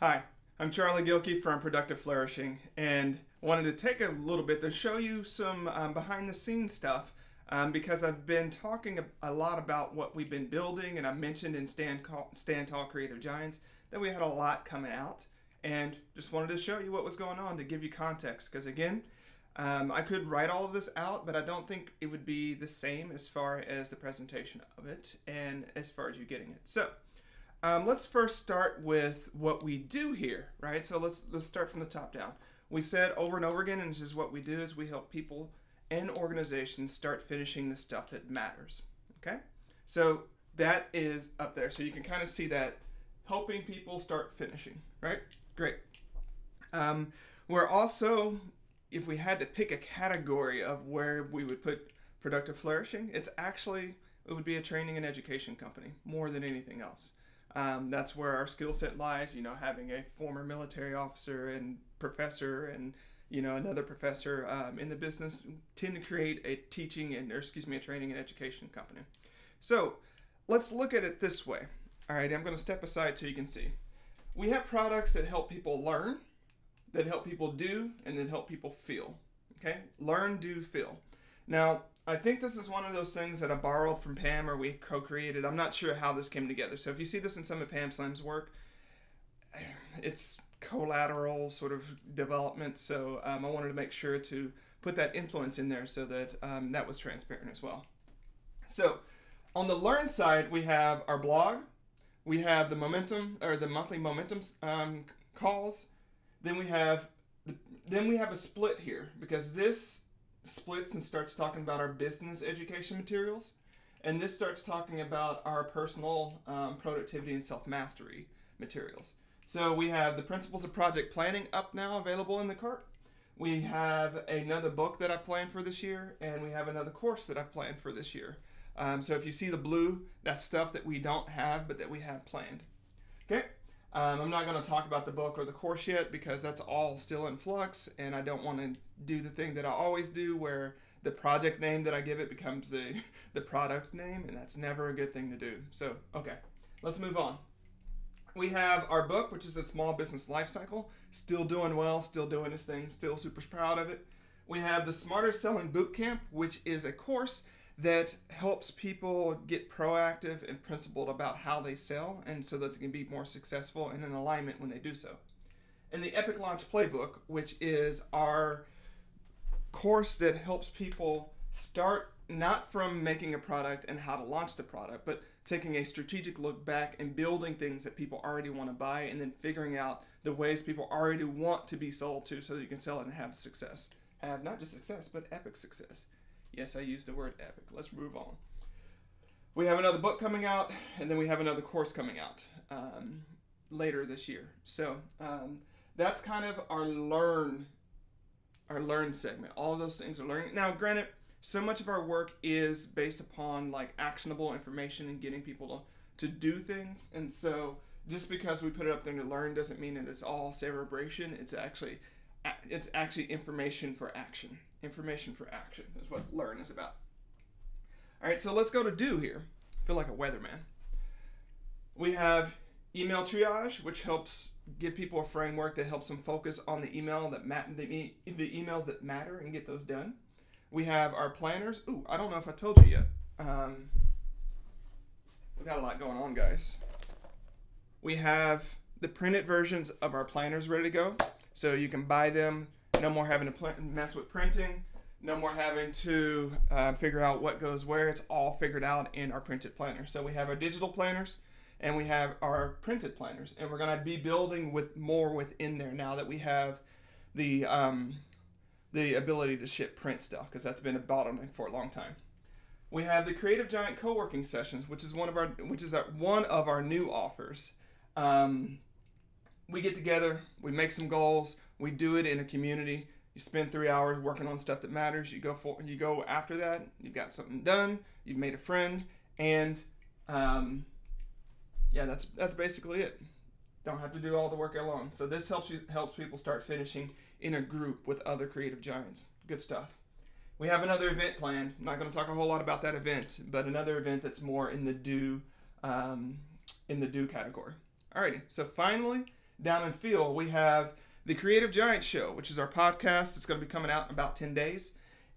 Hi, I'm Charlie Gilkey from Productive Flourishing, and wanted to take a little bit to show you some behind the scenes stuff because I've been talking a lot about what we've been building, and I mentioned in Stand Tall Creative Giants that we had a lot coming out, and just wanted to show you what was going on to give you context, because again, I could write all of this out, but I don't think it would be the same as far as the presentation of it and as far as you getting it. So let's first start with what we do here, right? So let's start from the top down. We said over and over again, and this is what we do, is we help people and organizations start finishing the stuff that matters, okay? So that is up there. So you can kind of see that, helping people start finishing, right? Great. We're also, if we had to pick a category of where we would put Productive Flourishing, it would be a training and education company more than anything else. That's where our skill set lies, having a former military officer and professor and, another professor in the business tend to create a a training and education company. So let's look at it this way. All right, I'm going to step aside so you can see. We have products that help people learn, that help people do, and that help people feel. Okay, learn, do, feel. Now, I think this is one of those things that I borrowed from Pam, or we co-created. I'm not sure how this came together. So if you see this in some of Pam Slam's work, it's collateral sort of development. So I wanted to make sure to put that influence in there so that that was transparent as well. So on the learn side, we have our blog. We have the momentum, or the monthly momentum calls. Then we have a split here, because this splits and starts talking about our business education materials, and this starts talking about our personal productivity and self-mastery materials. So we have the principles of project planning up now, available in the cart. We have another book that I planned for this year, and we have another course that I planned for this year. So if you see the blue, that's stuff that we don't have but that we have planned. Okay. I'm not going to talk about the book or the course yet, because that's all still in flux, and I don't want to do the thing that I always do where the project name that I give it becomes the product name, and that's never a good thing to do. So, okay, let's move on. We have our book, which is a small business life cycle, still doing well, still doing its thing, still super proud of it. We have the Smarter Selling Bootcamp, which is a course that helps people get proactive and principled about how they sell, and so that they can be more successful and in alignment when they do so. And the Epic Launch Playbook, which is our course that helps people start not from making a product and how to launch the product, but taking a strategic look back and building things that people already want to buy, and then figuring out the ways people already want to be sold to so that you can sell it and have success. Have not just success, but epic success. Yes, I used the word epic. Let's move on. We have another book coming out, and then we have another course coming out later this year. So that's kind of our learn segment. All of those things are learning. Now, granted, so much of our work is based upon like actionable information and getting people to do things. And so just because we put it up there to learn doesn't mean that it's all cerebration. It's actually information for action. Information for action is what learn is about. All right, so let's go to do here. I feel like a weatherman. We have email triage, which helps give people a framework that helps them focus on the emails that matter and get those done. We have our planners. Ooh, I don't know if I told you yet. We got a lot going on, guys. We have the printed versions of our planners ready to go, so you can buy them. No more having to mess with printing. No more having to figure out what goes where. It's all figured out in our printed planners. So we have our digital planners, and we have our printed planners. And we're going to be building with more within there now that we have the ability to ship print stuff, because that's been a bottleneck for a long time. We have the Creative Giant co-working sessions, which is one of our new offers. We get together, we make some goals, we do it in a community. You spend 3 hours working on stuff that matters. You go after that. You've got something done. You've made a friend, and yeah, that's basically it. Don't have to do all the work alone. So this helps people start finishing in a group with other creative giants. Good stuff. We have another event planned. I'm not going to talk a whole lot about that event, but another event that's more in the do category. Alrighty. So finally, down in field, we have the Creative Giant Show, which is our podcast that's going to be coming out in about 10 days.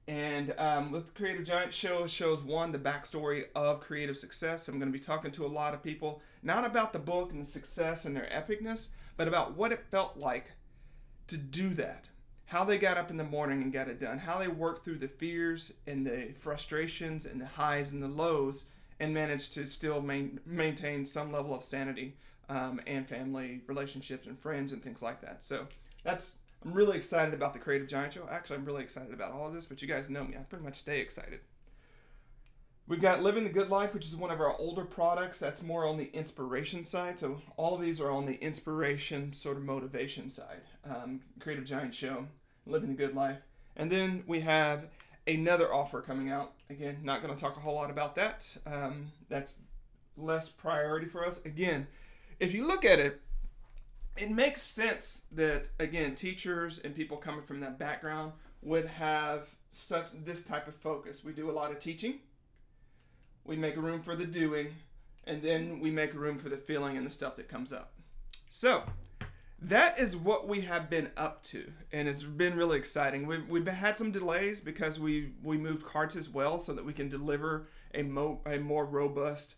And with the Creative Giant Show, shows one, the backstory of creative success. I'm going to be talking to a lot of people, not about the book and the success and their epicness, but about what it felt like to do that. How they got up in the morning and got it done. How they worked through the fears and the frustrations and the highs and the lows and managed to still maintain some level of sanity and family relationships and friends and things like that. So I'm really excited about the Creative Giant Show. Actually, I'm really excited about all of this, but you guys know me. I pretty much stay excited. We've got Living the Good Life, which is one of our older products. That's more on the inspiration side. So all of these are on the inspiration, sort of motivation side. Creative Giant Show, Living the Good Life. And then we have another offer coming out. Again, not going to talk a whole lot about that. That's less priority for us. Again, if you look at it, it makes sense that, again, teachers and people coming from that background would have this type of focus. We do a lot of teaching. We make room for the doing, and then we make room for the feeling and the stuff that comes up. So that is what we have been up to, and it's been really exciting. We've had some delays because we moved carts as well so that we can deliver a more robust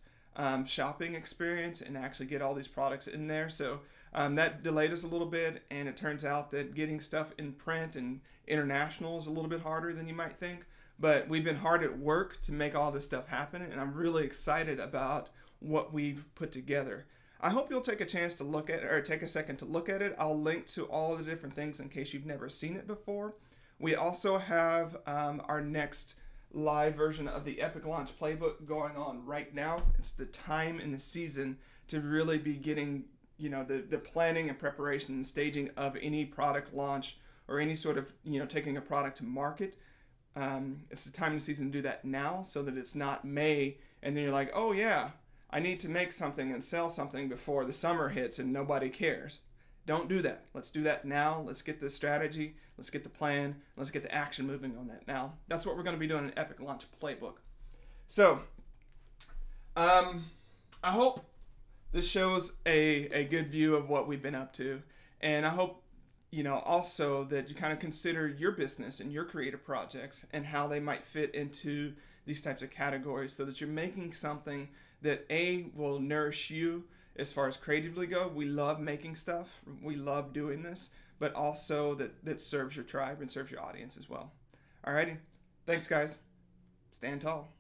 shopping experience and actually get all these products in there. So that delayed us a little bit, and it turns out that getting stuff in print and international is a little bit harder than you might think. But we've been hard at work to make all this stuff happen, and I'm really excited about what we've put together. I hope you'll take a chance to look at it, or take a second to look at it. I'll link to all the different things in case you've never seen it before. We also have our next live version of the Epic Launch Playbook going on right now. It's the time in the season to really be getting the planning and preparation and staging of any product launch or any sort of taking a product to market. It's the time of the season to do that now, so that it's not May and then you're like, oh yeah, I need to make something and sell something before the summer hits and nobody cares. Don't do that. Let's do that now. Let's get the strategy, let's get the plan, let's get the action moving on that now. That's what we're going to be doing in Epic Launch Playbook. So I hope this shows a good view of what we've been up to, and I hope also that you kind of consider your business and your creative projects and how they might fit into these types of categories, so that you're making something that will nourish you as far as creatively go. We love making stuff, we love doing this, but also that serves your tribe and serves your audience as well. Alrighty, thanks guys, stand tall.